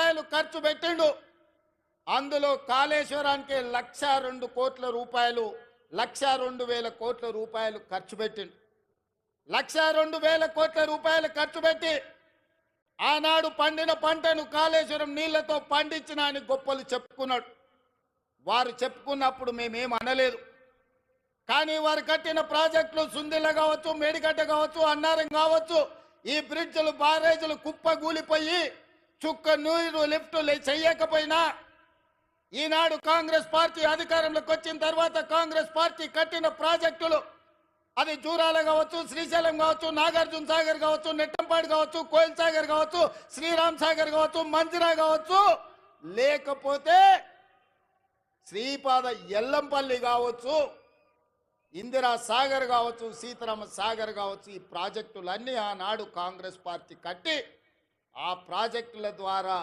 రూపాయలు ఖర్చు పెట్టిండు. అందులో కాళేశ్వరానికి 1,02 కోట్ల రూపాయలు 1,02,000 కోట్ల రూపాయలు ఖర్చు పెట్టిండు. 1,02,000 కోట్ల రూపాయలు ఖర్చు పెట్టి ఆనాడు పండిన పంటను కాళేశ్వరం నీళ్లతో పండించిన అని గొప్పలు చెప్పుకున్నాడు. వారు చెప్పుకున్నప్పుడు మేమేం అనలేదు. కానీ వారు కట్టిన ప్రాజెక్టులు సుందిల్ల కావచ్చు, మేడిగడ్డ కావచ్చు, అన్నారం కావచ్చు, ఈ బ్రిడ్జ్లు బారేజీలు కుప్పగూలిపోయి చుక్క నీరు లిఫ్టులు చెయ్యకపోయినా ఈనాడు కాంగ్రెస్ పార్టీ అధికారంలోకి వచ్చిన తర్వాత కాంగ్రెస్ పార్టీ కట్టిన ప్రాజెక్టులు అది జూరాల కావచ్చు, శ్రీశైలం కావచ్చు, నాగార్జున సాగర్ కావచ్చు, నెట్టంపాడు కావచ్చు, కోయిల్ సాగర్ కావచ్చు, శ్రీరామ్ సాగర్ కావచ్చు, మంజిరా కావచ్చు, లేకపోతే శ్రీపాద ఎల్లంపల్లి కావచ్చు, ఇందిరా సాగర్ కావచ్చు, సీతారామ సాగర్ కావచ్చు, ఈ ప్రాజెక్టులన్నీ ఆనాడు కాంగ్రెస్ పార్టీ కట్టి ఆ ప్రాజెక్టుల ద్వారా